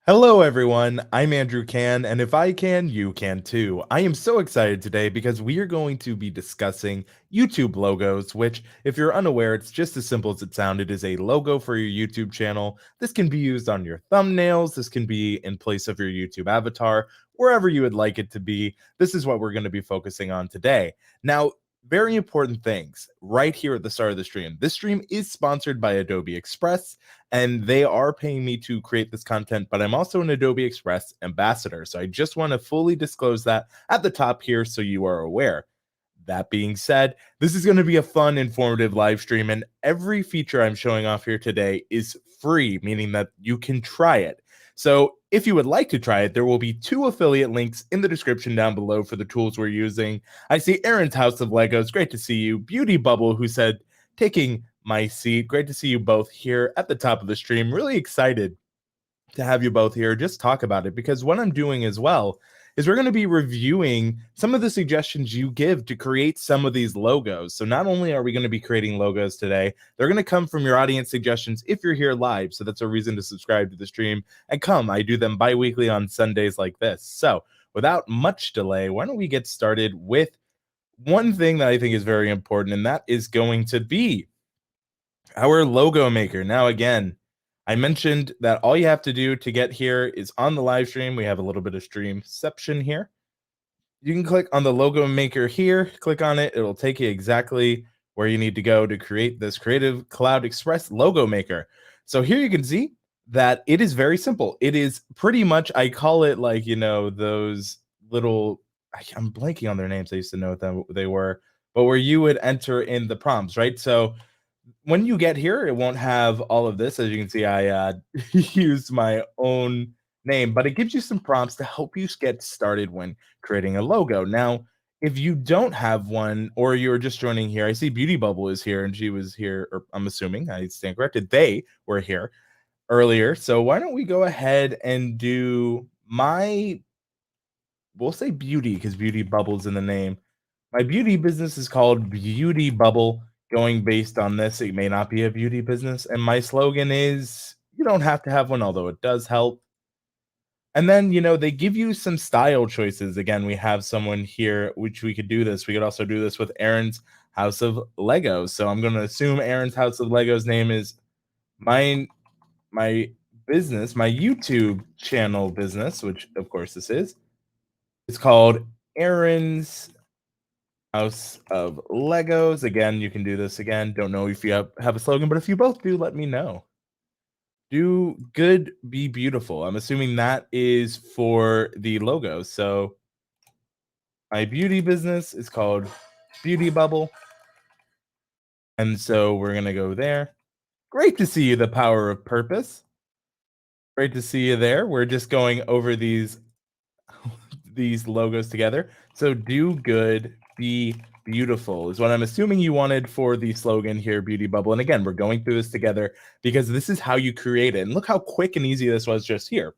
Hello, everyone. I'm Andrew Can, and if I can, you can too. I am so excited today because we are going to be discussing YouTube logos, which, if you're unaware, it's just as simple as it sounded. It is a logo for your YouTube channel. This can be used on your thumbnails, this can be in place of your YouTube avatar, wherever you would like it to be. This is what we're going to be focusing on today. Now, very important things right here at the start of the stream. This stream is sponsored by Adobe Express, and they are paying me to create this content, but I'm also an Adobe Express ambassador. So I just want to fully disclose that at the top here so you are aware. That being said, this is going to be a fun, informative live stream, and every feature I'm showing off here today is free, meaning that you can try it. So if you would like to try it, there will be 2 affiliate links in the description down below for the tools we're using. I see Aaron's House of Legos. Great to see you. Beauty Bubble, who said, taking my seat. Great to see you both here at the top of the stream. Really excited to have you both here. Just talk about it because what I'm doing as well is we're going to be reviewing some of the suggestions you give to create some of these logos. So not only are we going to be creating logos today, they're going to come from your audience suggestions if you're here live. So that's a reason to subscribe to the stream and come. I do them bi-weekly on Sundays like this. So without much delay, why don't we get started with one thing that I think is very important, and that is going to be our logo maker. Now, again, I mentioned that all you have to do to get here is on the live stream. We have a little bit of streamception here. You can click on the logo maker here, click on it. It'll take you exactly where you need to go to create this Creative Cloud Express logo maker. So here you can see that it is very simple. It is pretty much, I call it like, those little, I'm blanking on their names. I used to know what they were, but where you would enter in the prompts, right? So when you get here, it won't have all of this. As you can see, I used my own name, but it gives you some prompts to help you get started when creating a logo. Now, if you don't have one or you're just joining here, I see Beauty Bubble is here and she was here, or I'm assuming I stand corrected. They were here earlier. So why don't we go ahead and do we'll say beauty because Beauty Bubble's in the name. My beauty business is called Beauty Bubble. Going based on this, it may not be a beauty business. And my slogan is you don't have to have one, although it does help. And then, they give you some style choices. Again, we have someone here, which we could do this. We could also do this with Aaron's House of Legos. So I'm going to assume Aaron's House of Legos name is my business, my YouTube channel business, which of course this is. It's called Aaron's House of Legos. Again, you can do this again. Don't know if you have a slogan, but if you both do, let me know. Do good, be beautiful. I'm assuming that is for the logo. So my beauty business is called Beauty Bubble. And so we're going to go there. Great to see you, the power of purpose. Great to see you there. We're just going over these logos together. So do good, be beautiful is what I'm assuming you wanted for the slogan here, Beauty Bubble. And again, we're going through this together because this is how you create it. And look how quick and easy this was just here.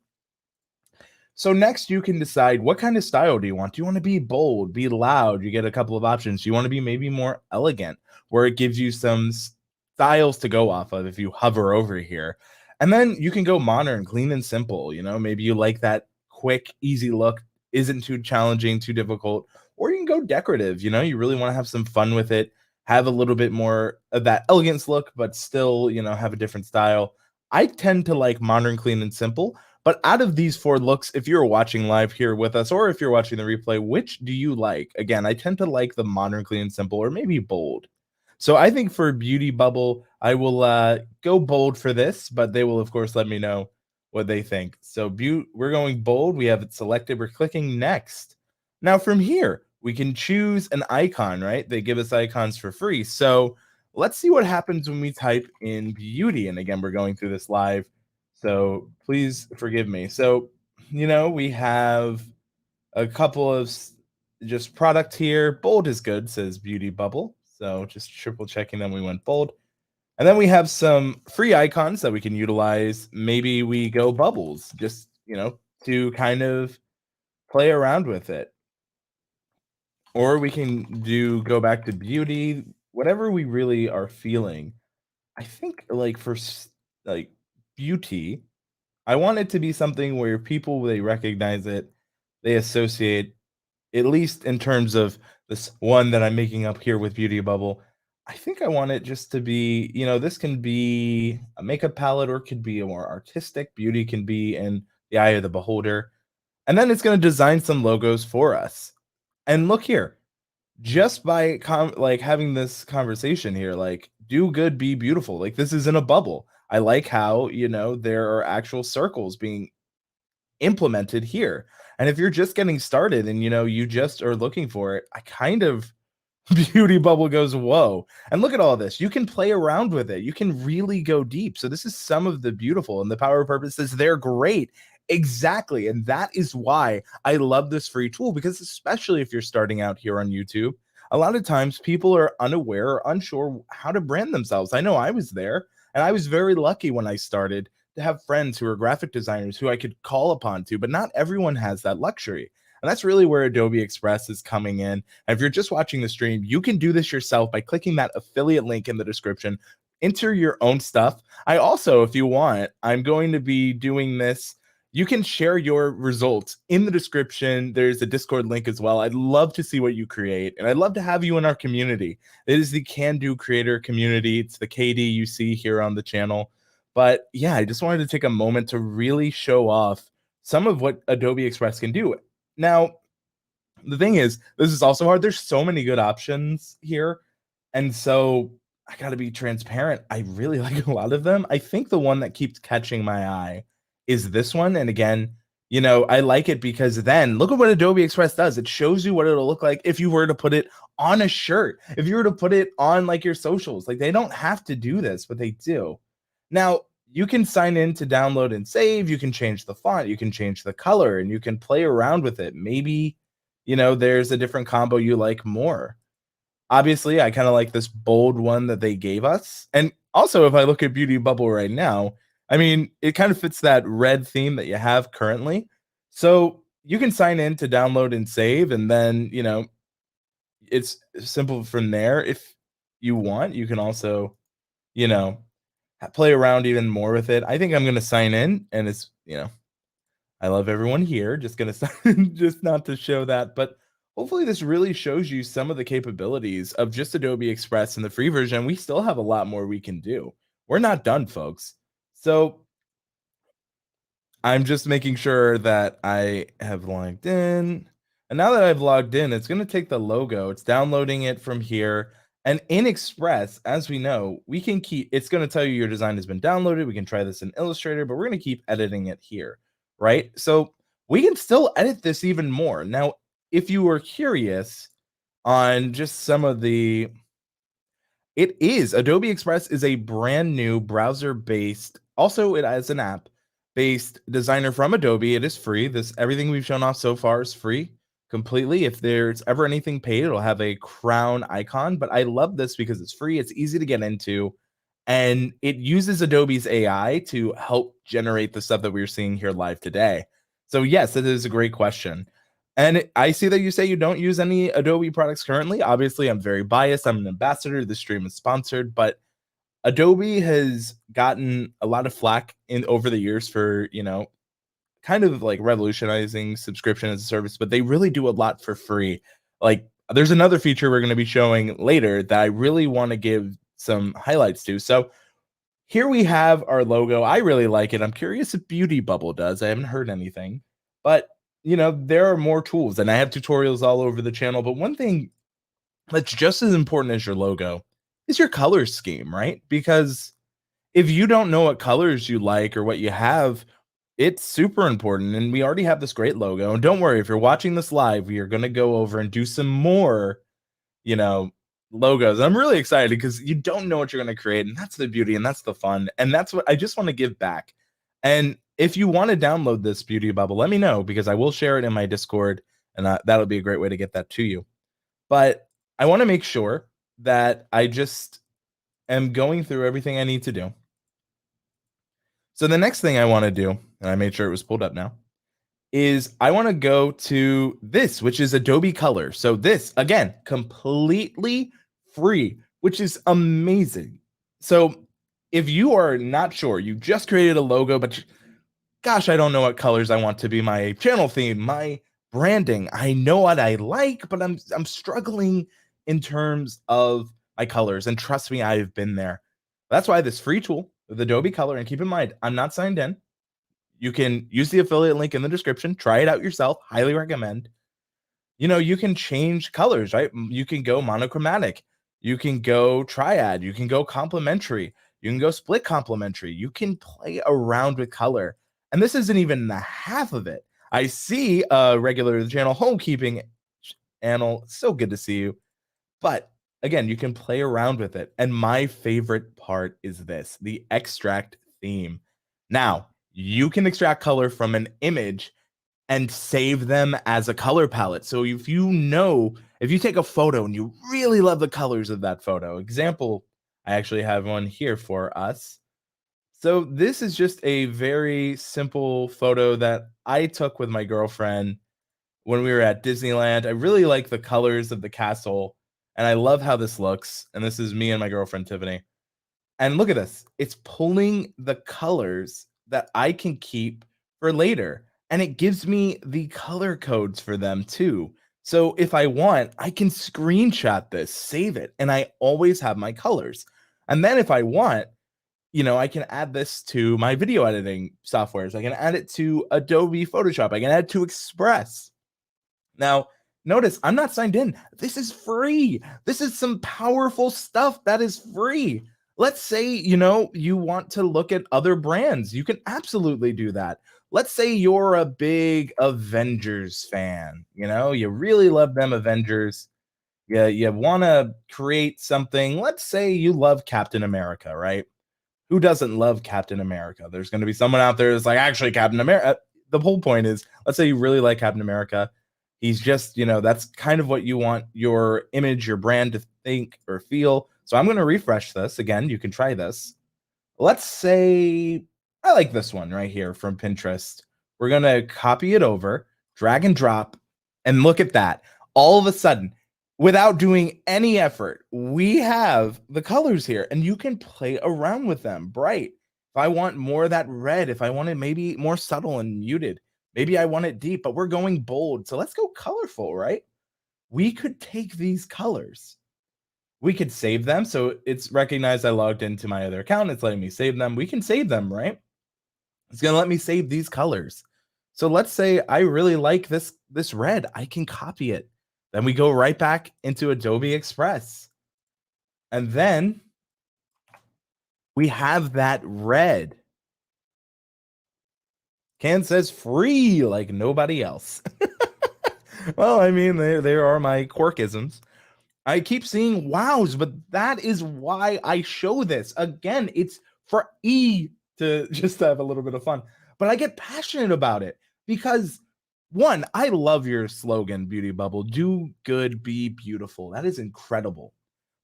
So next you can decide what kind of style do you want? Do you want to be bold, be loud? You get a couple of options. Do you want to be maybe more elegant, where it gives you some styles to go off of if you hover over here. And then you can go modern, clean and simple. Maybe you like that quick, easy look, isn't too challenging, too difficult. Or you can go decorative, you really want to have some fun with it, have a little bit more of that elegance look, but still, have a different style. I tend to like modern, clean and simple. But out of these 4 looks, if you're watching live here with us, or if you're watching the replay, which do you like? Again, I tend to like the modern, clean, and simple, or maybe bold. So I think for Beauty Bubble, I will go bold for this, but they will, of course, let me know what they think. So we're going bold. We have it selected. We're clicking next. Now from here, we can choose an icon, right? They give us icons for free. So let's see what happens when we type in beauty. And again, we're going through this live, so please forgive me. So, we have a couple of just product here. Bold is good, says Beauty Bubble. So just triple checking them, we went bold. And then we have some free icons that we can utilize. Maybe we go bubbles, just, to kind of play around with it. Or we can go back to beauty, whatever we really are feeling. I think like for like beauty, I want it to be something where people, they recognize it, they associate, at least in terms of this one that I'm making up here with Beauty Bubble. I think I want it just to be, this can be a makeup palette or it could be a more artistic. Beauty can be in the eye of the beholder. And then it's going to design some logos for us. And look here, just by like having this conversation here, like do good, be beautiful. Like this is in a bubble. I like how, there are actual circles being implemented here. And if you're just getting started and you just are looking for it, I kind of Beauty Bubble goes, whoa. And look at all this. You can play around with it. You can really go deep. So this is some of the beautiful, and the power of purpose is they're great. Exactly. And that is why I love this free tool, because especially if you're starting out here on YouTube, a lot of times people are unaware or unsure how to brand themselves. I know I was there, and I was very lucky when I started to have friends who are graphic designers who I could call upon to, but not everyone has that luxury. And that's really where Adobe Express is coming in. And if you're just watching the stream, you can do this yourself by clicking that affiliate link in the description. Enter your own stuff. I also, if you want, I'm going to be doing this. You can share your results in the description. There's a Discord link as well. I'd love to see what you create, and I'd love to have you in our community. It is the Can Do Creator community. It's the KD you see here on the channel. But yeah, I just wanted to take a moment to really show off some of what Adobe Express can do. Now, the thing is, this is also hard. There's so many good options here. And so I got to be transparent. I really like a lot of them. I think the one that keeps catching my eye is this one. And again, I like it because then look at what Adobe Express does. It shows you what it'll look like if you were to put it on a shirt, if you were to put it on like your socials. Like they don't have to do this, but they do. Now, you can sign in to download and save. You can change the font, you can change the color, and you can play around with it. Maybe, there's a different combo you like more. Obviously, I kind of like this bold one that they gave us. And also, if I look at Beauty Bubble right now, I mean, it kind of fits that red theme that you have currently. So you can sign in to download and save, and then, it's simple from there. If you want, you can also, you know, play around even more with it. I think I'm gonna sign in, and it's I love everyone here. Just gonna sign, just not to show that, but hopefully this really shows you some of the capabilities of just Adobe Express in the free version. We still have a lot more we can do. We're not done, folks. So I'm just making sure that I have logged in. And now that I've logged in, it's going to take the logo. It's downloading it from here. And in Express, as we know, we can keep, it's going to tell you your design has been downloaded. We can try this in Illustrator, but we're going to keep editing it here, right? So we can still edit this even more. Now, if you were curious on just some of the, it is Adobe Express is a brand new browser-based, also it has an app-based designer from Adobe. It is free. This everything we've shown off so far is free completely. If there's ever anything paid, it'll have a crown icon, but I love this because it's free, it's easy to get into, and it uses Adobe's AI to help generate the stuff that we're seeing here live today. So yes, it is a great question. And I see that you say you don't use any Adobe products currently. Obviously, I'm very biased. I'm an ambassador. The stream is sponsored, but Adobe has gotten a lot of flack in over the years for, kind of like revolutionizing subscription as a service, but they really do a lot for free. Like there's another feature we're going to be showing later that I really want to give some highlights to. So here we have our logo. I really like it. I'm curious if Beauty Bubble does. I haven't heard anything, but there are more tools, and I have tutorials all over the channel. But one thing that's just as important as your logo is your color scheme, right? Because if you don't know what colors you like or what you have, it's super important. And we already have this great logo. And don't worry, if you're watching this live, we are going to go over and do some more, you know, logos. I'm really excited because you don't know what you're going to create. And that's the beauty and that's the fun. And that's what I just want to give back. And if you want to download this Beauty Bubble, let me know because I will share it in my Discord. And that'll be a great way to get that to you. But I want to make sure that I just am going through everything I need to do. So the next thing I want to do, and I made sure it was pulled up now, is I want to go to this, which is Adobe Colors. So this, again, completely free, which is amazing. So if you are not sure, you just created a logo, but gosh, I don't know what colors I want to be my channel theme, my branding. I know what I like, but I'm struggling in terms of my colors. And trust me, I've been there. That's why this free tool, the Adobe Color, and keep in mind, I'm not signed in. You can use the affiliate link in the description. Try it out yourself. Highly recommend. You can change colors, right? You can go monochromatic. You can go triad. You can go complementary. You can go split complementary. You can play around with color. And this isn't even the half of it. I see regular the channel homekeeping Annal. So good to see you. But again, you can play around with it. And my favorite part is this, the extract theme. Now, you can extract color from an image and save them as a color palette. So if you take a photo and you really love the colors of that photo, example, I actually have one here for us. So this is just a very simple photo that I took with my girlfriend when we were at Disneyland. I really like the colors of the castle and I love how this looks. And this is me and my girlfriend Tiffany. And look at this. It's pulling the colors that I can keep for later. And it gives me the color codes for them too. So if I want, I can screenshot this, save it, and I always have my colors. And then if I want, I can add this to my video editing softwares. I can add it to Adobe Photoshop. I can add it to Express. Now, notice I'm not signed in. This is free. This is some powerful stuff that is free. Let's say, you want to look at other brands. You can absolutely do that. Let's say you're a big Avengers fan. You really love them Avengers. You want to create something. Let's say you love Captain America, right? Who doesn't love Captain America? There's going to be someone out there that's like, actually, Captain America. The whole point is, let's say you really like Captain America. He's just, that's kind of what you want your image, your brand to think or feel. So I'm going to refresh this. Again, you can try this. Let's say I like this one right here from Pinterest. We're going to copy it over, drag and drop, and look at that. All of a sudden, without doing any effort, we have the colors here and you can play around with them. Bright. If I want more of that red, if I want it maybe more subtle and muted, maybe I want it deep, but we're going bold. So let's go colorful, right? We could take these colors. We could save them. So it's recognized I logged into my other account. It's letting me save them. We can save them, right? It's going to let me save these colors. So let's say I really like this red. I can copy it. Then we go right back into Adobe Express. And then we have that red. Can says free like nobody else. Well, I mean, there are my quirkisms. I keep seeing wows, but that is why I show this. Again, it's for to just have a little bit of fun. But I get passionate about it because one, I love your slogan, Beauty Bubble. Do good, be beautiful. That is incredible.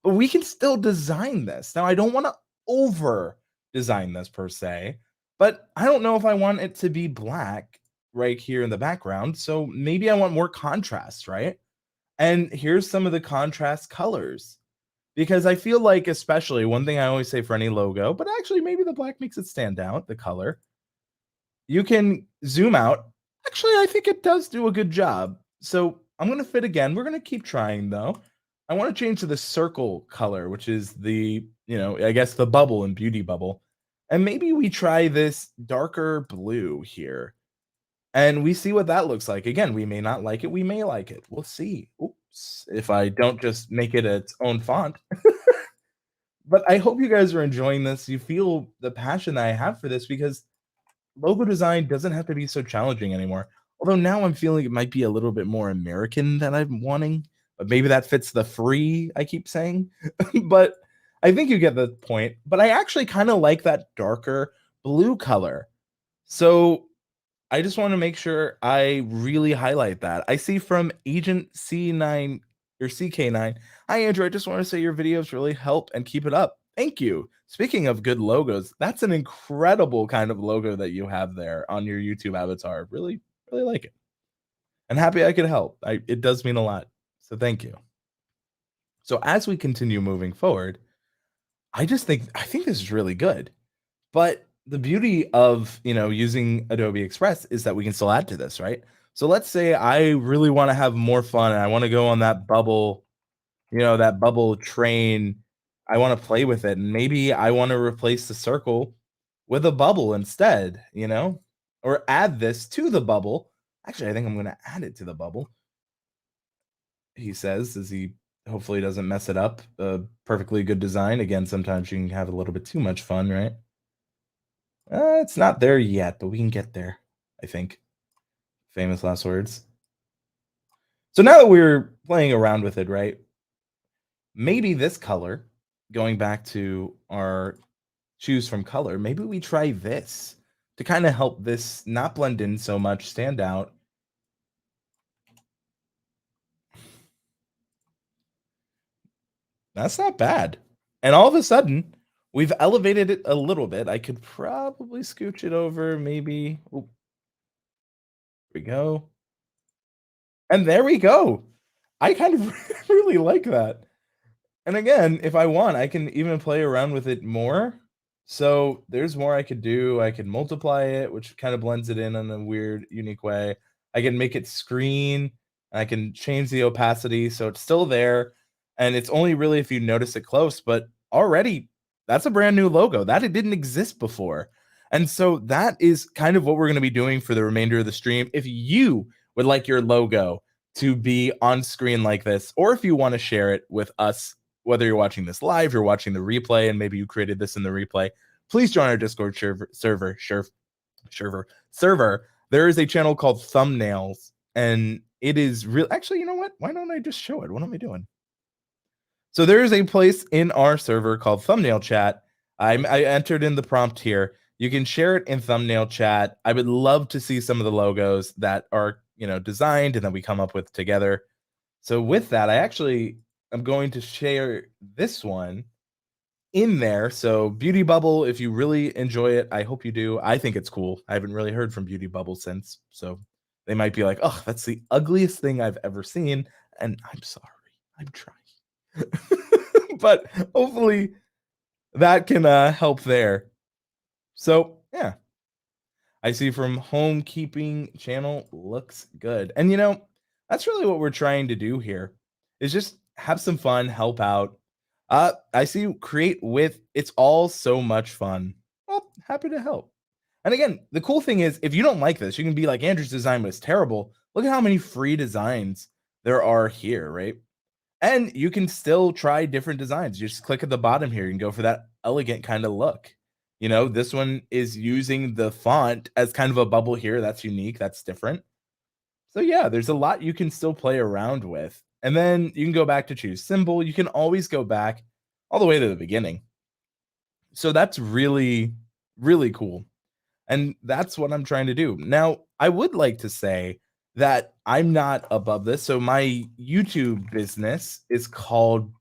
But we can still design this. Now, I don't want to over design this per se, but I don't know if I want it to be black right here in the background. So maybe I want more contrast, right? And here's some of the contrast colors. Because I feel like, especially one thing I always say for any logo, but actually maybe the black makes it stand out, the color. You can zoom out. Actually, I think it does do a good job. So I'm going to fit again. We're going to keep trying though. I want to change to the circle color, which is the, I guess the bubble and Beauty Bubble. And maybe we try this darker blue here. And we see what that looks like. Again, we may not like it. We may like it. We'll see. Oops. If I don't just make it its own font. But I hope you guys are enjoying this. You feel the passion that I have for this because logo design doesn't have to be so challenging anymore. Although now I'm feeling it might be a little bit more American than I'm wanting. But maybe that fits the free I keep saying. But I think you get the point. But I actually kind of like that darker blue color. So I just want to make sure I really highlight that. I see from Agent C9 or CK9. Hi, Andrew. I just want to say your videos really help and keep it up. Thank you. Speaking of good logos, that's an incredible kind of logo that you have there on your YouTube avatar. Really, really like it. And happy I could help. It does mean a lot. So thank you. So as we continue moving forward, I think this is really good. But the beauty of, using Adobe Express is that we can still add to this, right? So let's say I really want to have more fun and I want to go on that bubble, that bubble train. I want to play with it. And maybe I want to replace the circle with a bubble instead, or add this to the bubble. Actually, I think I'm going to add it to the bubble. He says, as he hopefully doesn't mess it up. A perfectly good design. Again, sometimes you can have a little bit too much fun, right? It's not there yet, but we can get there, I think. Famous last words. So now that we're playing around with it, right? Maybe this color, going back to our choose from color, maybe we try this to kind of help this not blend in so much, stand out. That's not bad. And all of a sudden, we've elevated it a little bit. I could probably scooch it over, maybe. Oh, we go. And there we go. I kind of really like that. And again, if I want, I can even play around with it more. So there's more I could do. I could multiply it, which kind of blends it in a weird, unique way. I can make it screen. I can change the opacity so it's still there. And it's only really if you notice it close, but already that's a brand new logo that it didn't exist before. And so that is kind of what we're going to be doing for the remainder of the stream. If you would like your logo to be on screen like this, or if you want to share it with us, whether you're watching this live, you're watching the replay, and maybe you created this in the replay, please join our Discord server. There is a channel called Thumbnails, and it is real. Actually, you know what? Why don't I just show it? What am I doing? So there is a place in our server called Thumbnail Chat. I entered in the prompt here. You can share it in Thumbnail Chat. I would love to see some of the logos that are, designed and that we come up with together. So with that, I'm going to share this one in there. So Beauty Bubble, if you really enjoy it, I hope you do. I think it's cool. I haven't really heard from Beauty Bubble since, so they might be like, "Oh, that's the ugliest thing I've ever seen," and I'm sorry. I'm trying. But hopefully that can help there. So, yeah. I see from Homekeeping channel looks good. And that's really what we're trying to do here is just have some fun, help out. I see create with it's all so much fun. Well, happy to help. And again, the cool thing is if you don't like this, you can be like Andrew's design was terrible. Look at how many free designs there are here, right? And you can still try different designs. You just click at the bottom here and go for that elegant kind of look. This one is using the font as kind of a bubble here. That's unique. That's different. So yeah, there's a lot you can still play around with. And then you can go back to choose symbol. You can always go back all the way to the beginning. So that's really, really cool. And that's what I'm trying to do. Now, I would like to say that I'm not above this. So my YouTube business is called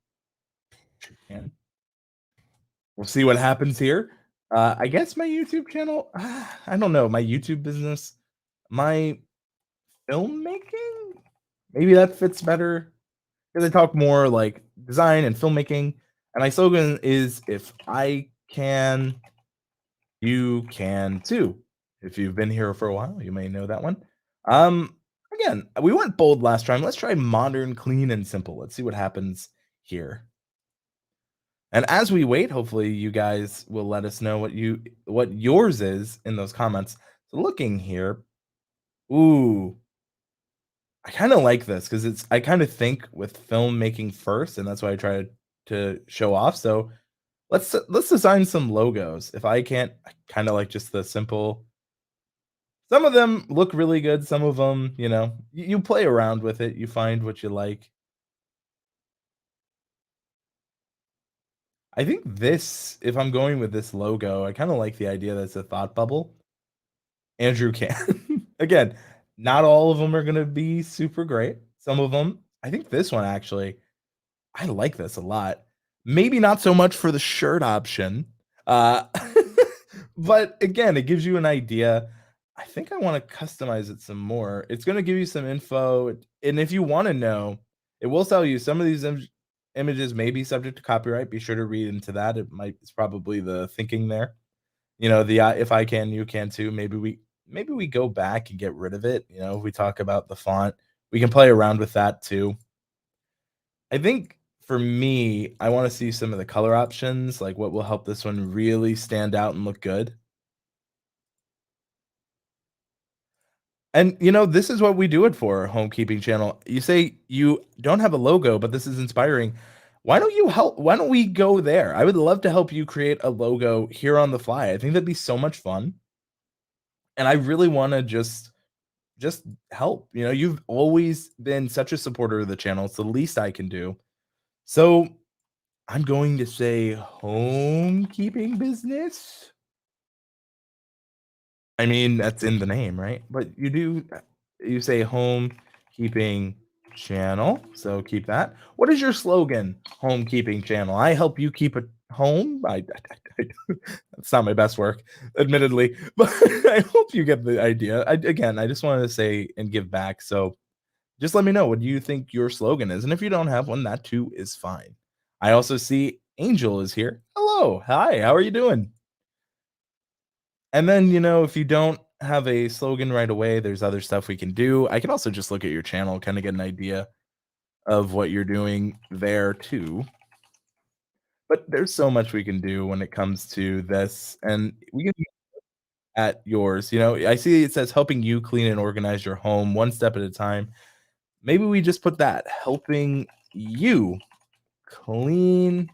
we'll see what happens here. I guess my YouTube channel, I don't know, my YouTube business, my filmmaking, maybe that fits better because I talk more like design and filmmaking. And my slogan is if I can, you can too. If you've been here for a while, you may know that one. Again, we went bold last time. Let's try modern, clean, and simple. Let's see what happens here. And as we wait, hopefully you guys will let us know what yours is in those comments. So looking here, ooh, I kind of like this because I kind of think with filmmaking first, and that's why I try to show off. So let's design some logos. If I can't, I kind of like just the simple. Some of them look really good. Some of them, you play around with it. You find what you like. I think this, if I'm going with this logo, I kind of like the idea that it's a thought bubble. Andrew can. Again, not all of them are going to be super great. Some of them, I think this one actually, I like this a lot. Maybe not so much for the shirt option. Uh, but again, it gives you an idea. I think I want to customize it some more. It's going to give you some info. And if you want to know, it will tell you some of these images may be subject to copyright. Be sure to read into that. It's probably the thinking there. The if I can, you can too. Maybe we go back and get rid of it. If we talk about the font, we can play around with that too. I think for me, I want to see some of the color options, like what will help this one really stand out and look good. And this is what we do it for, Homekeeping channel. You say you don't have a logo, but this is inspiring. Why don't we go there? I would love to help you create a logo here on the fly. I think that'd be so much fun. And I really want to just help. You've always been such a supporter of the channel. It's the least I can do. So I'm going to say homekeeping business. I mean, that's in the name, right? But you say homekeeping channel, so keep that. What is your slogan? Homekeeping channel. I help you keep it home. That's not my best work, admittedly, but I hope you get the idea. Again, I just wanted to say and give back. So just let me know what do you think your slogan is, and if you don't have one, that too is fine. I also see Angel is here. Hello, hi, how are you doing? And then, if you don't have a slogan right away, there's other stuff we can do. I can also just look at your channel, kind of get an idea of what you're doing there too. But there's so much we can do when it comes to this. And we can look at yours. I see it says helping you clean and organize your home one step at a time. Maybe we just put that helping you clean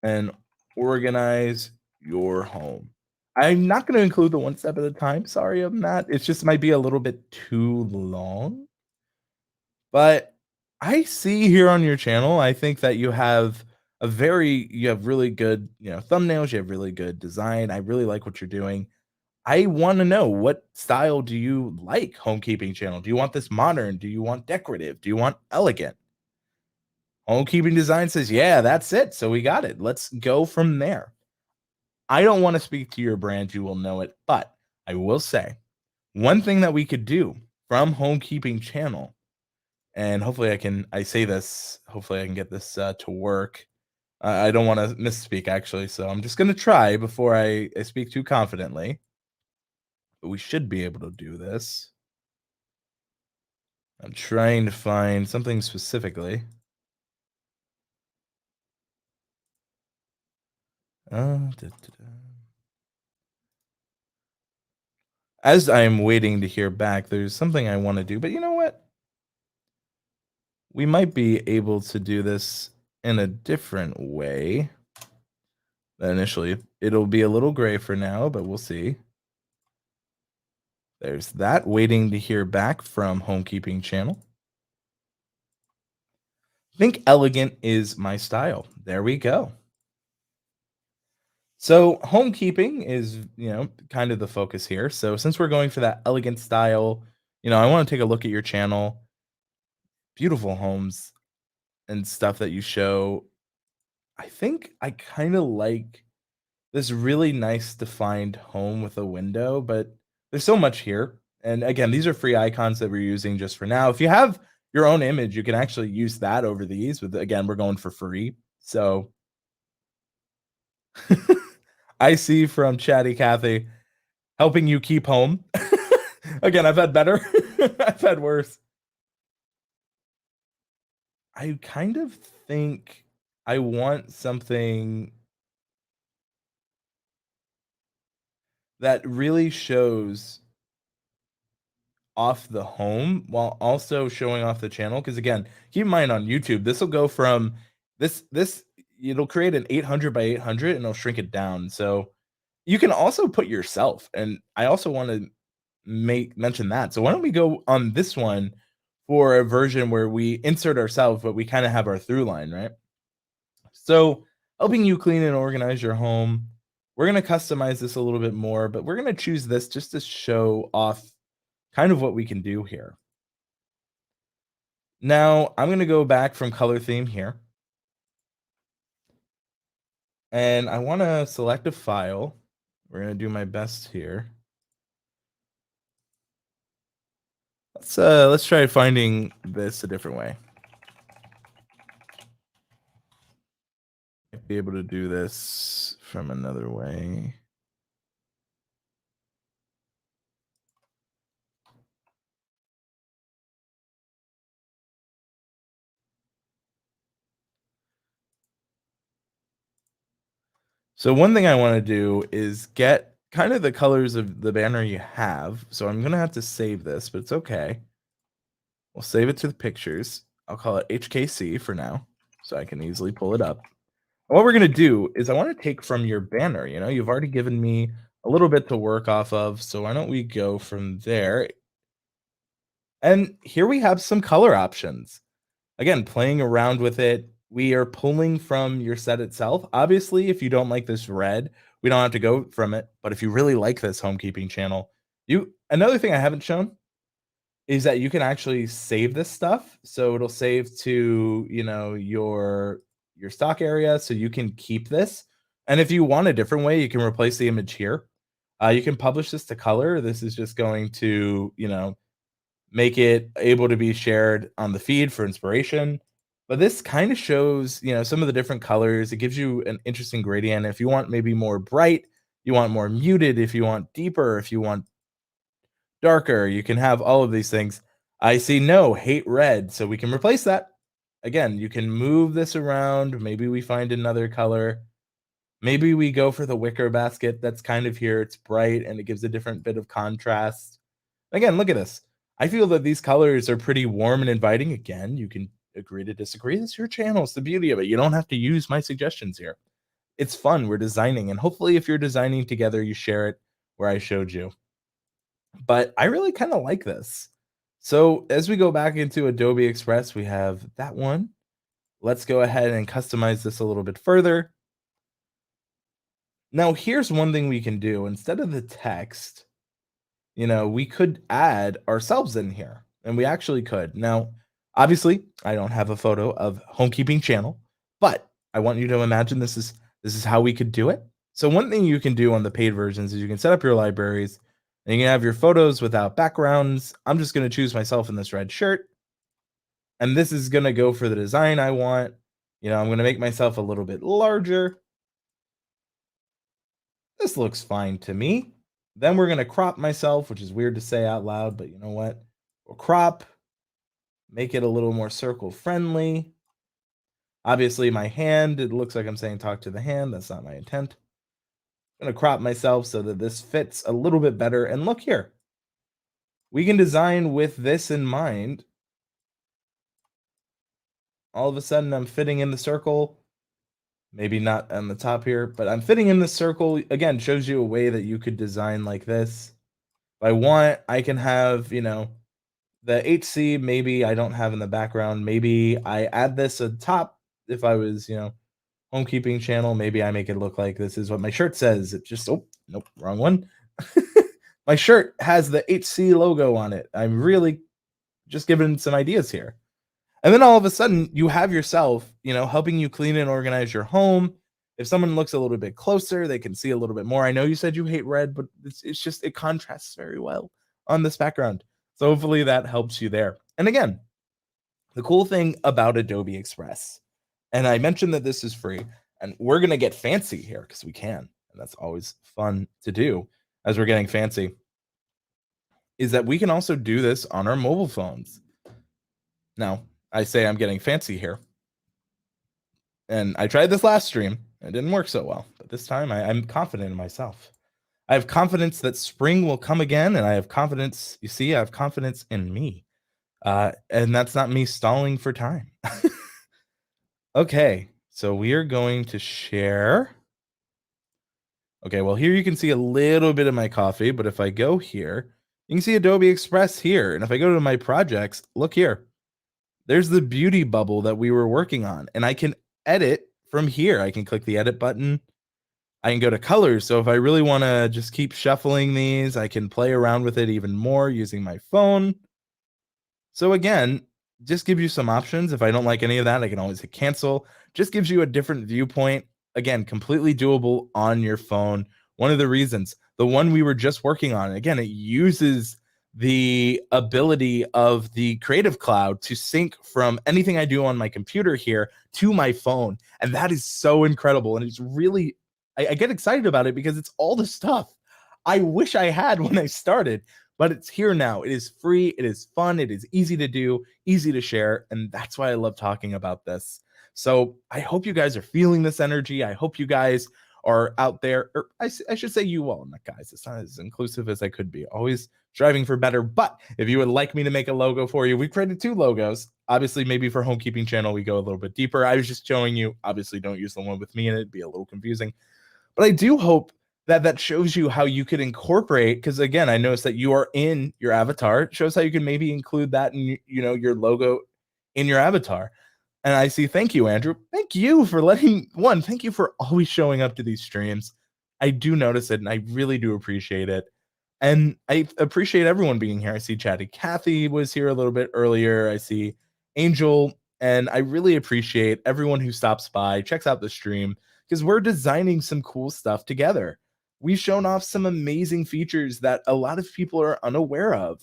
and organize your home. I'm not going to include the one step at a time. Sorry on that. It just might be a little bit too long. But I see here on your channel, I think that you have really good, thumbnails, you have really good design. I really like what you're doing. I want to know, what style do you like, homekeeping channel? Do you want this modern? Do you want decorative? Do you want elegant? Homekeeping design says, yeah, that's it. So we got it. Let's go from there. I don't want to speak to your brand, you will know it, but I will say one thing that we could do from Homekeeping channel, and hopefully I can get this to work. I don't want to misspeak actually, so I'm just going to try before I speak too confidently. But we should be able to do this. I'm trying to find something specifically. As I'm waiting to hear back, there's something I want to do, but you know what? We might be able to do this in a different way than initially. It'll be a little gray for now, but we'll see. There's that. Waiting to hear back from Homekeeping channel. Think elegant is my style. There we go. So homekeeping is, kind of the focus here. So since we're going for that elegant style, I want to take a look at your channel. Beautiful homes and stuff that you show. I think I kind of like this really nice defined home with a window, but there's so much here. And again, these are free icons that we're using just for now. If you have your own image, you can actually use that over these. But again, we're going for free. So I see from Chatty Cathy helping you keep home. Again, I've had better. I've had worse. I kind of think I want something that really shows off the home while also showing off the channel. Because again, keep in mind on YouTube, this will go from this it'll create an 800 by 800 and it'll shrink it down. So you can also put yourself, and I also want to mention that. So why don't we go on this one for a version where we insert ourselves, but we kind of have our through line, right? So helping you clean and organize your home. We're going to customize this a little bit more, but we're going to choose this just to show off kind of what we can do here. Now I'm going to go back from color theme here. And I want to select a file. We're going to do my best here. Let's try finding this a different way. Might be able to do this from another way. So one thing I want to do is get kind of the colors of the banner you have. So I'm gonna have to save this, but it's okay. We'll save it to the pictures. I'll call it HKC for now, so I can easily pull it up. What we're gonna do is I want to take from your banner. You've already given me a little bit to work off of, so why don't we go from there? And here we have some color options. Again, playing around with it, we are pulling from your set itself. Obviously, if you don't like this red, we don't have to go from it. But if you really like this homekeeping channel, another thing I haven't shown is that you can actually save this stuff. So it'll save to, your stock area so you can keep this. And if you want a different way, you can replace the image here. You can publish this to color. This is just going to, make it able to be shared on the feed for inspiration. But this kind of shows, some of the different colors. It gives you an interesting gradient. If you want maybe more bright, you want more muted, if you want deeper, if you want darker, you can have all of these things. I see no hate red, so we can replace that. Again, you can move this around. Maybe we find another color. Maybe we go for the wicker basket that's kind of here. It's bright and it gives a different bit of contrast. Again, look at this. I feel that these colors are pretty warm and inviting. Again, you can agree to disagree. It's your channel. It's the beauty of it. You don't have to use my suggestions here. It's fun. We're designing. And hopefully, if you're designing together, you share it where I showed you. But I really kind of like this. So as we go back into Adobe Express, we have that one. Let's go ahead and customize this a little bit further. Now, here's one thing we can do. Instead of the text, we could add ourselves in here, and we actually could. Now, obviously, I don't have a photo of homekeeping channel, but I want you to imagine this is how we could do it. So one thing you can do on the paid versions is you can set up your libraries and you can have your photos without backgrounds. I'm just going to choose myself in this red shirt, and this is going to go for the design I want. I'm going to make myself a little bit larger. This looks fine to me. Then we're going to crop myself, which is weird to say out loud, but you know what? We'll crop, make it a little more circle friendly. Obviously, my hand, it looks like I'm saying talk to the hand. That's not my intent. I'm going to crop myself so that this fits a little bit better. And look here. We can design with this in mind. All of a sudden, I'm fitting in the circle. Maybe not on the top here, but I'm fitting in the circle. Again, shows you a way that you could design like this. If I want, I can have, the HC, maybe I don't have in the background. Maybe I add this at top. If I was, homekeeping channel, maybe I make it look like this is what my shirt says. It just, oh, nope, wrong one. My shirt has the HC logo on it. I'm really just giving some ideas here. And then all of a sudden, you have yourself, helping you clean and organize your home. If someone looks a little bit closer, they can see a little bit more. I know you said you hate red, but it's just, it contrasts very well on this background. So hopefully that helps you there. And again, the cool thing about Adobe Express, and I mentioned that this is free, and we're going to get fancy here because we can. And that's always fun to do as we're getting fancy, is that we can also do this on our mobile phones. Now, I say I'm getting fancy here. And I tried this last stream. It didn't work so well. But this time I'm confident in myself. I have confidence that spring will come again. And I have confidence. You see, I have confidence in me. And that's not me stalling for time. Okay. So we are going to share. Okay. Well, here you can see a little bit of my coffee. But if I go here, you can see Adobe Express here. And if I go to my projects, look here. There's the beauty bubble that we were working on, and I can edit from here. I can click the edit button. I can go to colors. So if I really want to just keep shuffling these, I can play around with it even more using my phone. So again, just gives you some options. If I don't like any of that, I can always hit cancel. Just gives you a different viewpoint. Again, completely doable on your phone. One of the reasons, the one we were just working on, again, it uses the ability of the Creative Cloud to sync from anything I do on my computer here to my phone. And that is so incredible. And it's really, I get excited about it because it's all the stuff I wish I had when I started, but it's here now. It is free. It is fun. It is easy to do, easy to share. And that's why I love talking about this. So I hope you guys are feeling this energy. I hope you guys are out there, or I should say you all, not guys. It's not as inclusive as I could be. Always striving for better. But if you would like me to make a logo for you, we created 2 logos. Obviously, maybe for Homekeeping channel, we go a little bit deeper. I was just showing you. Obviously, don't use the one with me in it. It'd be a little confusing. But I do hope that that shows you how you could incorporate, because again, I noticed that you are in your avatar. It shows how you can maybe include that in, your logo in your avatar. And I see, thank you, Andrew. Thank you for thank you for always showing up to these streams. I do notice it and I really do appreciate it. And I appreciate everyone being here. I see Chatty Kathy was here a little bit earlier. I see Angel, and I really appreciate everyone who stops by, checks out the stream, because we're designing some cool stuff together. We've shown off some amazing features that a lot of people are unaware of.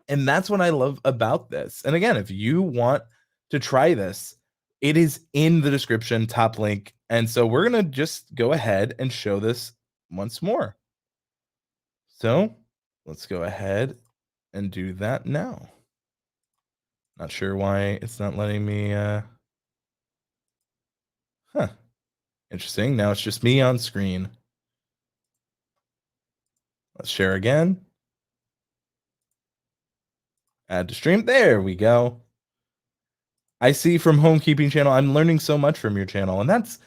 And that's what I love about this. And again, if you want to try this, it is in the description, top link. And so we're going to just go ahead and show this once more. So let's go ahead and do that now. Not sure why it's not letting me. Interesting. Now it's just me on screen. Let's share again. Add to stream. There we go. I see from Homekeeping channel, I'm learning so much from your channel, and that's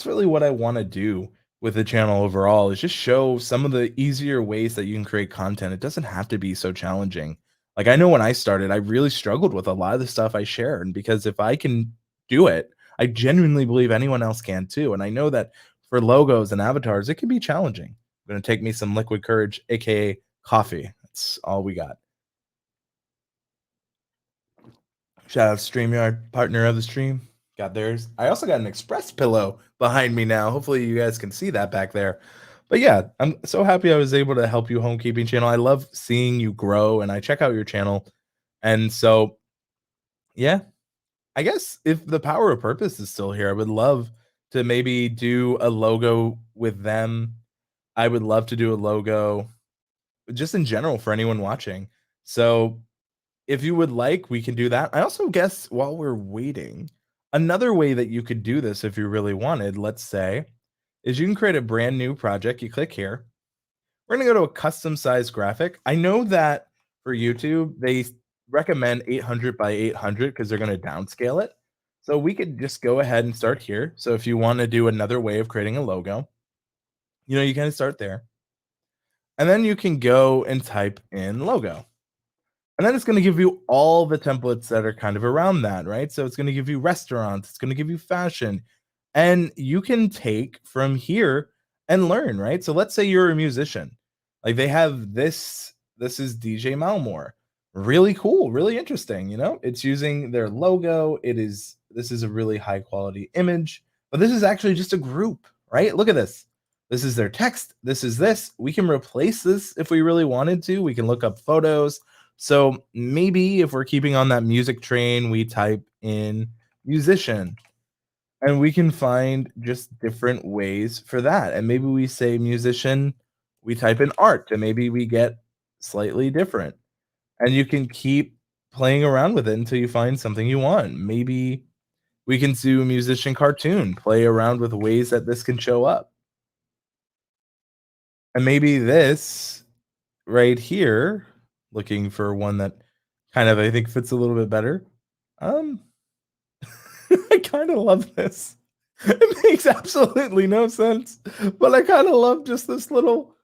really what I want to do with the channel overall, is just show some of the easier ways that you can create content. It doesn't have to be so challenging. Like, I know when I started, I really struggled with a lot of the stuff I shared, and because if I can do it, I genuinely believe anyone else can too. And I know that for logos and avatars, it can be challenging. I'm going to take me some liquid courage, aka coffee. That's all we got. Shout out to Streamyard, partner of the stream. Got theirs. I also got an Express pillow behind me now. Hopefully you guys can see that back there. But yeah, I'm so happy I was able to help you, Homekeeping channel. I love seeing you grow, and I check out your channel. And so, yeah, I guess if the Power of Purpose is still here, I would love to maybe do a logo with them. I would love to do a logo just in general for anyone watching. So if you would like, we can do that. I also guess while we're waiting, another way that you could do this if you really wanted, let's say, is you can create a brand new project. You click here. We're going to go to a custom size graphic. I know that for YouTube, they recommend 800 by 800 because they're going to downscale it. So we could just go ahead and start here. So if you want to do another way of creating a logo, you kind of start there. And then you can go and type in logo. And then it's going to give you all the templates that are kind of around that, right? So it's going to give you restaurants, it's going to give you fashion, and you can take from here and learn, right? So let's say you're a musician. Like, they have this is DJ Malmore. Really cool, really interesting, It's using their logo. This is a really high quality image, but this is actually just a group, right? Look at this. This is their text. This is this. We can replace this if we really wanted to. We can look up photos. So maybe if we're keeping on that music train, we type in musician, and we can find just different ways for that. And maybe we say musician, we type in art, and maybe we get slightly different. And you can keep playing around with it until you find something you want. Maybe we can do musician cartoon, play around with ways that this can show up. And maybe this right here, looking for one that kind of, I think, fits a little bit better. I kind of love this. It makes absolutely no sense, but I kind of love just this little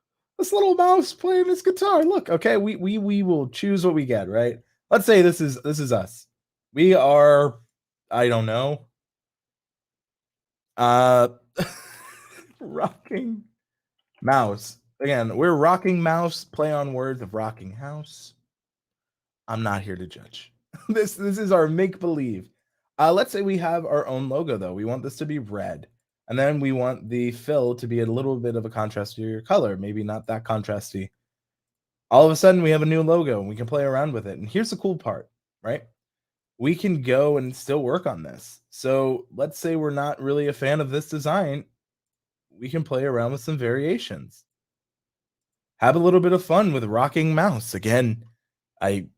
mouse playing this guitar. Look, okay, we will choose what we get, right? Let's say this is us. We are, I don't know, rocking mouse. Again, we're rocking mouse, play on words of rocking house. I'm not here to judge. This is our make believe. Let's say we have our own logo though. We want this to be red, and then we want the fill to be a little bit of a contrastier color. Maybe not that contrasty. All of a sudden, we have a new logo and we can play around with it. And here's the cool part, right? We can go and still work on this. So let's say we're not really a fan of this design. We can play around with some variations. Have a little bit of fun with rocking mouse. Again, I've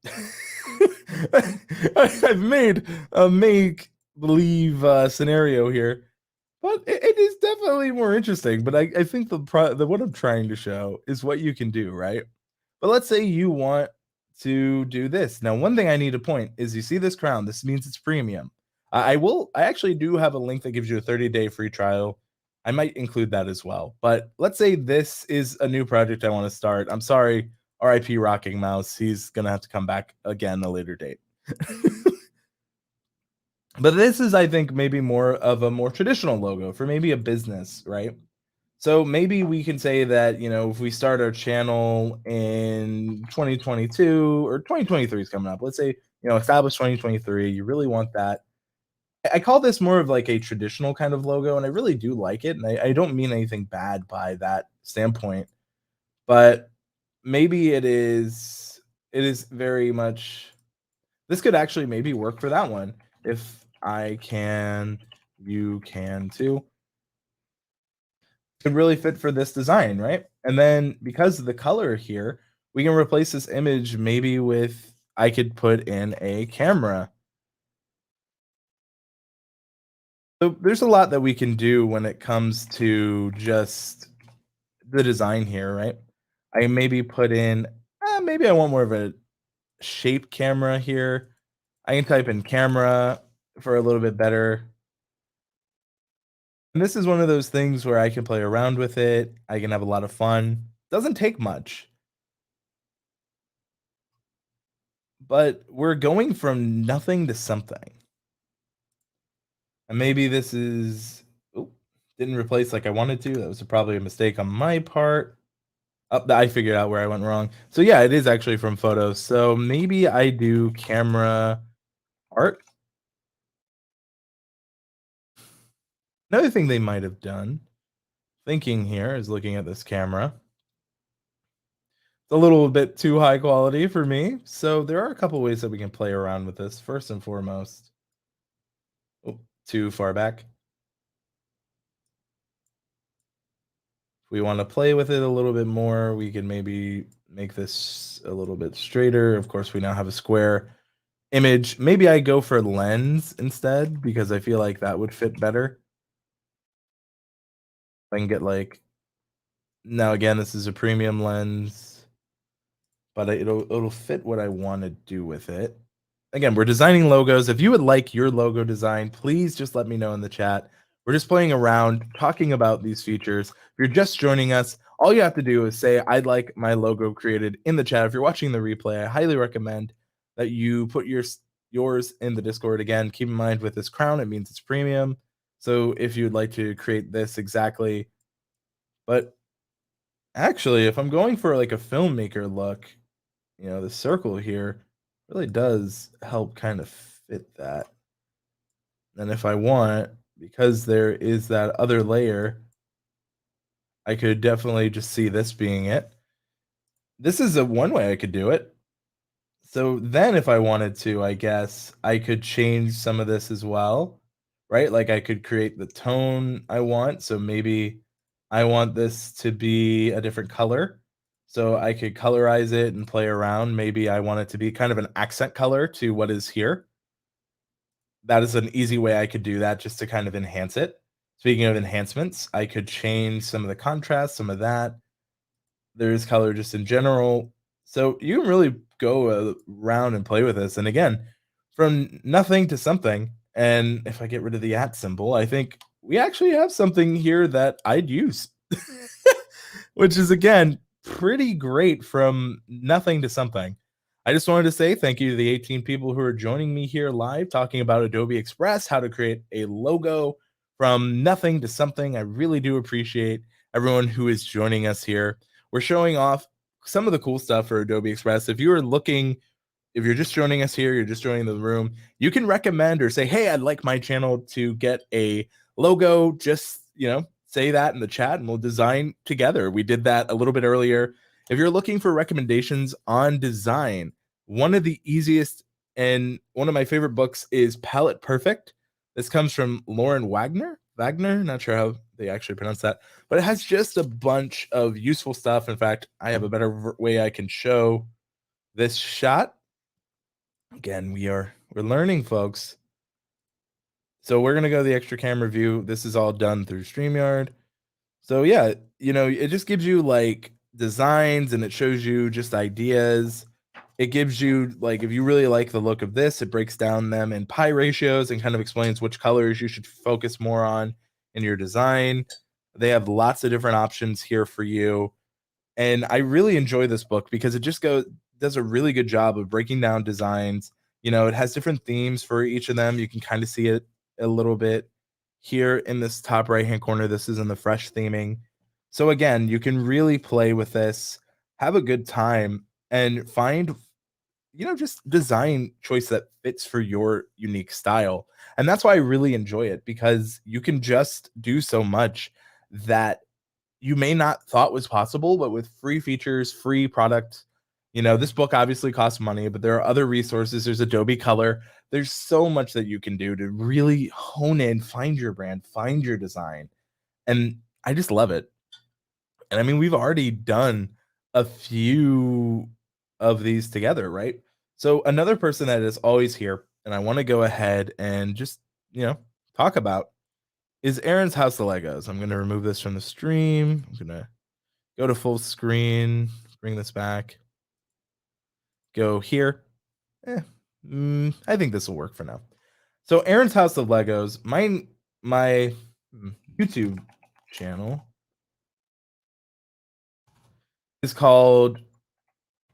made a make believe scenario here, But it is definitely more interesting, but I think the what I'm trying to show is what you can do, right? But let's say you want to do this. Now, one thing I need to point is you see this crown, this means it's premium. I actually do have a link that gives you a 30-day free trial. I might include that as well. But let's say this is a new project I want to start. I'm sorry, RIP Rocking Mouse. He's gonna have to come back again a later date. But this is, I think, maybe more of a more traditional logo for maybe a business, right? So maybe we can say that, if we start our channel in 2022 or 2023 is coming up, let's say, establish 2023, you really want that. I call this more of like a traditional kind of logo, and I really do like it. And I don't mean anything bad by that standpoint, but maybe it is very much this could actually maybe work for that one. If I can, you can too. Could really fit for this design, right? And then because of the color here, we can replace this image maybe with I could put in a camera. So there's a lot that we can do when it comes to just the design here, right? I maybe put in maybe I want more of a shape camera here. I can type in camera for a little bit better. And this is one of those things where I can play around with it. I can have a lot of fun. Doesn't take much, but we're going from nothing to something. And maybe this is didn't replace like I wanted to. That was probably a mistake on my part. I figured out where I went wrong. So yeah, it is actually from photos. So maybe I do camera art. Another thing they might have done, thinking here is looking at this camera. It's a little bit too high quality for me. So there are a couple ways that we can play around with this. First and foremost, too far back. If we want to play with it a little bit more, we can maybe make this a little bit straighter. Of course, we now have a square image. Maybe I go for lens instead because I feel like that would fit better. I can get like now again, this is a premium lens, but it'll fit what I want to do with it. Again, we're designing logos. If you would like your logo design, please just let me know in the chat. We're just playing around, talking about these features. If you're just joining us, all you have to do is say, I'd like my logo created in the chat. If you're watching the replay, I highly recommend that you put yours in the Discord. Again, keep in mind with this crown, it means it's premium. So if you'd like to create this exactly, but actually, if I'm going for like a filmmaker look, the circle here really does help kind of fit that. And if I want, because there is that other layer, I could definitely just see this being it. This is a one way I could do it. So then if I wanted to, I guess I could change some of this as well, right? Like I could create the tone I want. So maybe I want this to be a different color. So I could colorize it and play around. Maybe I want it to be kind of an accent color to what is here. That is an easy way I could do that just to kind of enhance it. Speaking of enhancements, I could change some of the contrast, some of that. There's color just in general. So you can really go around and play with this. And again, from nothing to something. And if I get rid of the at symbol, I think we actually have something here that I'd use, which is again pretty great from nothing to something. I just wanted to say thank you to the 18 people who are joining me here live talking about Adobe Express, how to create a logo from nothing to something. I really do appreciate everyone who is joining us here. We're showing off some of the cool stuff for Adobe Express. If you're just joining us here, you're just joining the room, you can recommend or say, hey, I'd like my channel to get a logo. Just, say that in the chat and we'll design together. We did that a little bit earlier. If you're looking for recommendations on design, one of the easiest and one of my favorite books is Palette Perfect. This comes from Lauren Wagner, not sure how they actually pronounce that, but it has just a bunch of useful stuff. In fact, I have a better way I can show this shot. Again, we're learning, folks. So we're gonna go the extra camera view. This is all done through StreamYard. So yeah, it just gives you like designs and it shows you just ideas. It gives you like if you really like the look of this, it breaks down them in pie ratios and kind of explains which colors you should focus more on in your design. They have lots of different options here for you. And I really enjoy this book because it just does a really good job of breaking down designs. It has different themes for each of them. You can kind of see it a little bit here in this top right hand corner. This is in the fresh theming. So again, you can really play with this, have a good time, and find just design choice that fits for your unique style. And that's why I really enjoy it because you can just do so much that you may not thought was possible, but with free features, free product, this book obviously costs money, but there are other resources. There's Adobe Color. There's so much that you can do to really hone in, find your brand, find your design. And I just love it. And I mean, we've already done a few of these together, right? So another person that is always here, and I want to go ahead and just, talk about is Aaron's House of Legos. I'm going to remove this from the stream. I'm going to go to full screen, bring this back, go here. I think this will work for now. So Aaron's House of Legos, my YouTube channel is called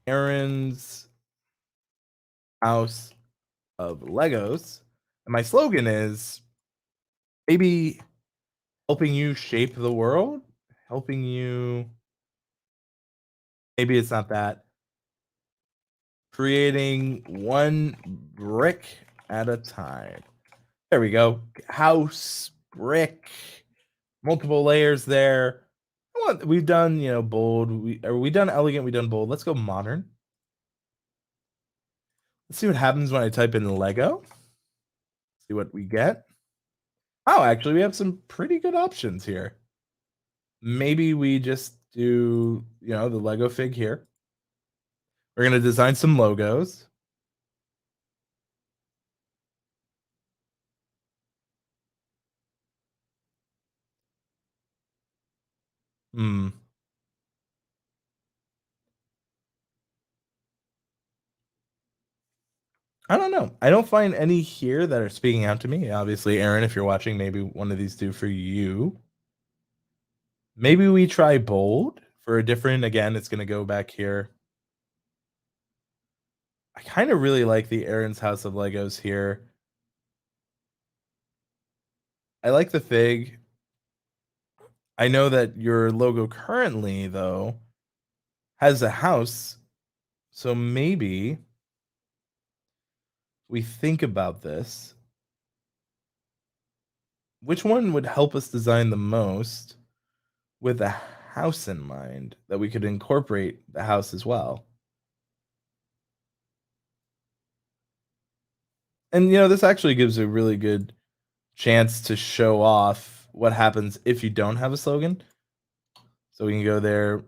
Aaron's House of Legos. And my slogan is maybe helping you shape the world, helping you, maybe it's not that, creating one brick at a time. There we go. House, brick, multiple layers there. We've done, bold. We done elegant, we done bold. Let's go modern. Let's see what happens when I type in Lego. See what we get. Oh, actually, we have some pretty good options here. Maybe we just do, the Lego fig here. We're going to design some logos. I don't know. I don't find any here that are speaking out to me. Obviously, Aaron, if you're watching, maybe one of these do for you. Maybe we try bold for a different, again, it's going to go back here. I kind of really like the Aaron's House of Legos here. I like the fig. I know that your logo currently, though, has a house. So maybe we think about this. Which one would help us design the most with a house in mind that we could incorporate the house as well? And this actually gives a really good chance to show off what happens if you don't have a slogan. So we can go there.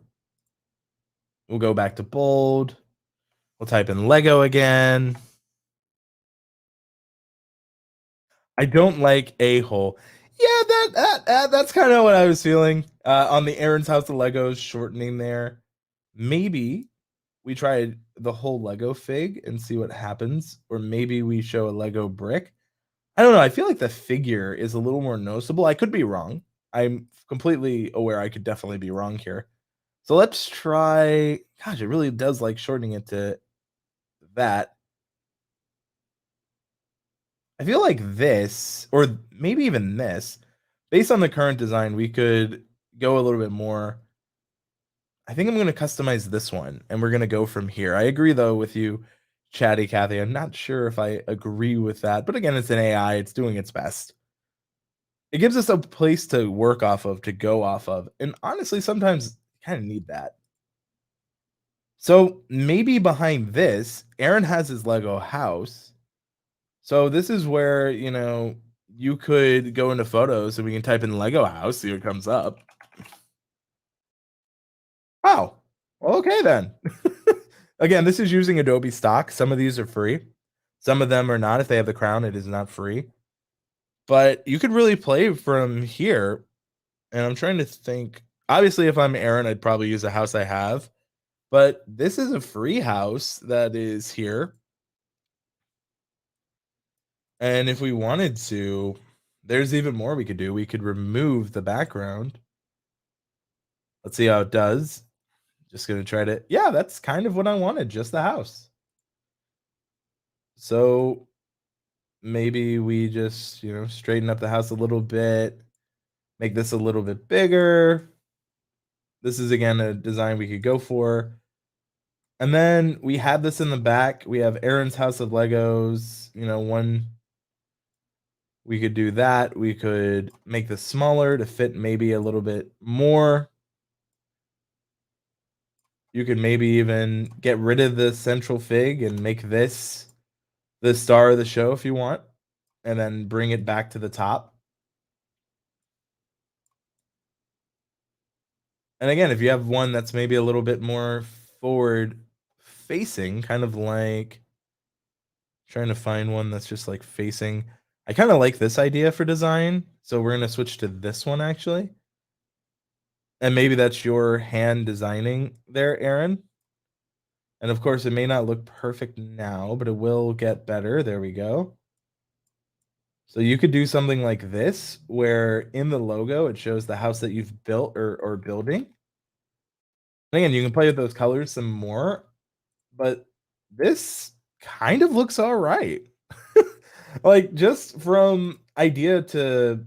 We'll go back to bold. We'll type in Lego again. I don't like a-hole. Yeah, that's kind of what I was feeling on the Aaron's House of Legos shortening there. Maybe we try the whole Lego fig and see what happens, or maybe we show a Lego brick. I don't know. I feel like the figure is a little more noticeable. I could be wrong. I'm completely aware I could definitely be wrong here. So let's try. Gosh, it really does like shortening it to that. I feel like this, or maybe even this, based on the current design, we could go a little bit more. I think I'm going to customize this one, and we're going to go from here. I agree, though, with you, Chatty Cathy. I'm not sure if I agree with that, but again, it's an AI. It's doing its best. It gives us a place to work off of, to go off of, and honestly, sometimes you kind of need that. So maybe behind this, Aaron has his Lego house. So this is where, you could go into photos and we can type in Lego house, see what comes up. Oh, okay then. Again, this is using Adobe stock. Some of these are free. Some of them are not. If they have the crown, it is not free. But you could really play from here, and I'm trying to think. Obviously, if I'm Aaron, I'd probably use a house I have, but this is a free house that is here, and if we wanted to, there's even more we could do. We could remove the background. Let's see how it does. Just gonna try to, yeah, that's kind of what I wanted, just the house. So maybe we just, straighten up the house a little bit, make this a little bit bigger. This is again a design we could go for. And then we have this in the back. We have Aaron's House of Legos. One, we could do that. We could make this smaller to fit maybe a little bit more. You could maybe even get rid of the central fig and make this the star of the show if you want, and then bring it back to the top. And again, if you have one that's maybe a little bit more forward facing, kind of like trying to find one that's just like facing. I kind of like this idea for design. So we're going to switch to this one actually. And maybe that's your hand designing there, Aaron. And of course, it may not look perfect now, but it will get better. There we go. So you could do something like this, where in the logo, it shows the house that you've built or building. And again, you can play with those colors some more, but this kind of looks all right. Like just from idea to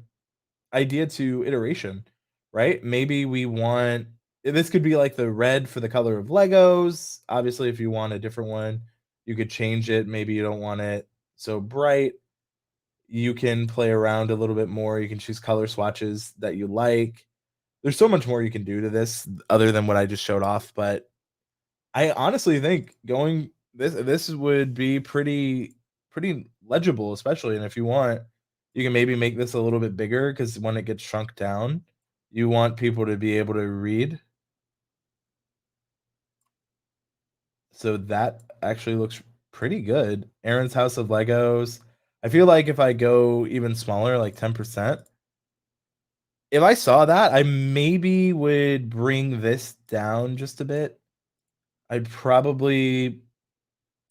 iteration, right? Maybe we want this could be like the red for the color of Legos. Obviously, if you want a different one, you could change it. Maybe you don't want it so bright. You can play around a little bit more. You can choose color swatches that you like. There's so much more you can do to this other than what I just showed off, but I honestly think going this would be pretty legible, especially, and if you want, you can maybe make this a little bit bigger because when it gets shrunk down, you want people to be able to read. So that actually looks pretty good. Aaron's House of Legos. I feel like if I go even smaller, like 10%, if I saw that, I maybe would bring this down just a bit. I'd probably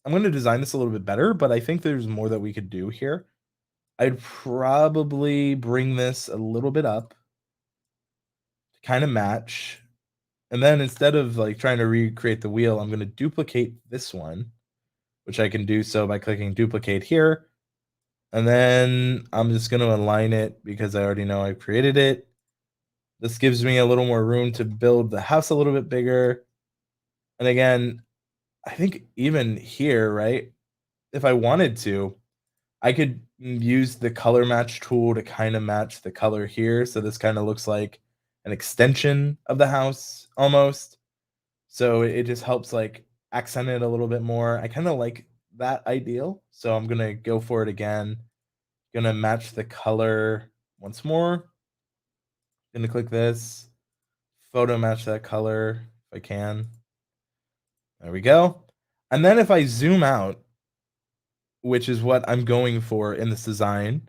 I'm gonna design this a little bit better, but I think there's more that we could do here. I'd probably bring this a little bit up to kind of match. And then instead of like trying to recreate the wheel, I'm gonna duplicate this one, which I can do so by clicking duplicate here. And then I'm just gonna align it because I already know I created it. This gives me a little more room to build the house a little bit bigger. And again, I think even here, right? If I wanted to, I could use the color match tool to kind of match the color here. So this kind of looks like an extension of the house almost. So it just helps like accent it a little bit more. I kind of like that ideal. So I'm going to go for it again. Going to match the color once more. Going to click this. Photo match that color if I can. There we go. And then if I zoom out, which is what I'm going for in this design,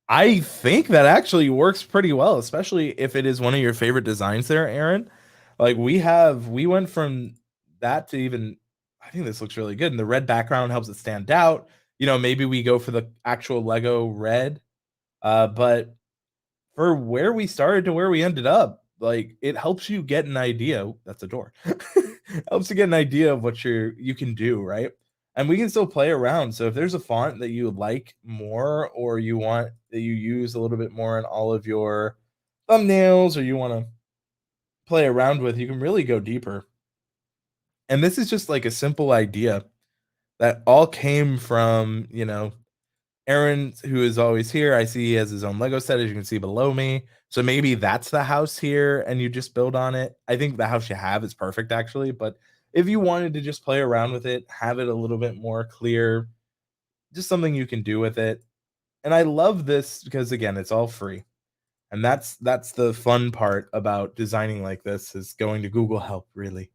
I think that actually works pretty well, especially if it is one of your favorite designs there, Aaron. Like we went from that to even, I think this looks really good. And the red background helps it stand out. Maybe we go for the actual Lego red. But for where we started to where we ended up, like it helps you get an idea. That's a door. Helps you get an idea of what you can do, right? And we can still play around. So if there's a font that you like more, or you want that you use a little bit more in all of your thumbnails, or you want to play around with, you can really go deeper. And this is just like a simple idea that all came from, Aaron, who is always here. I see he has his own Lego set, as you can see below me. So maybe that's the house here and you just build on it. I think the house you have is perfect actually, but if you wanted to just play around with it, have it a little bit more clear, just something you can do with it. And I love this because again, it's all free. And that's the fun part about designing like this, is going to Google Help really.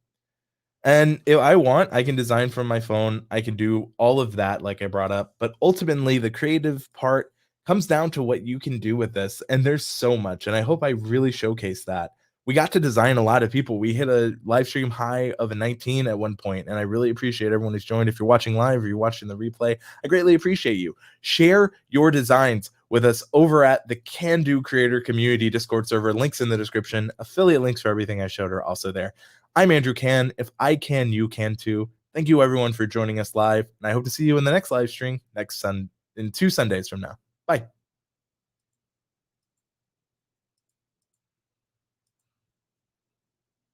And if I want, I can design from my phone. I can do all of that like I brought up, but ultimately the creative part comes down to what you can do with this. And there's so much. And I hope I really showcase that. We got to design a lot of people. We hit a live stream high of a 19 at one point, and I really appreciate everyone who's joined. If you're watching live or you're watching the replay, I greatly appreciate you. Share your designs with us over at the Can Do Creator Community Discord server. Links in the description. Affiliate links for everything I showed are also there. I'm Andrew Can. If I can, you can too. Thank you everyone for joining us live, and I hope to see you in the next live stream in 2 Sundays from now. Bye.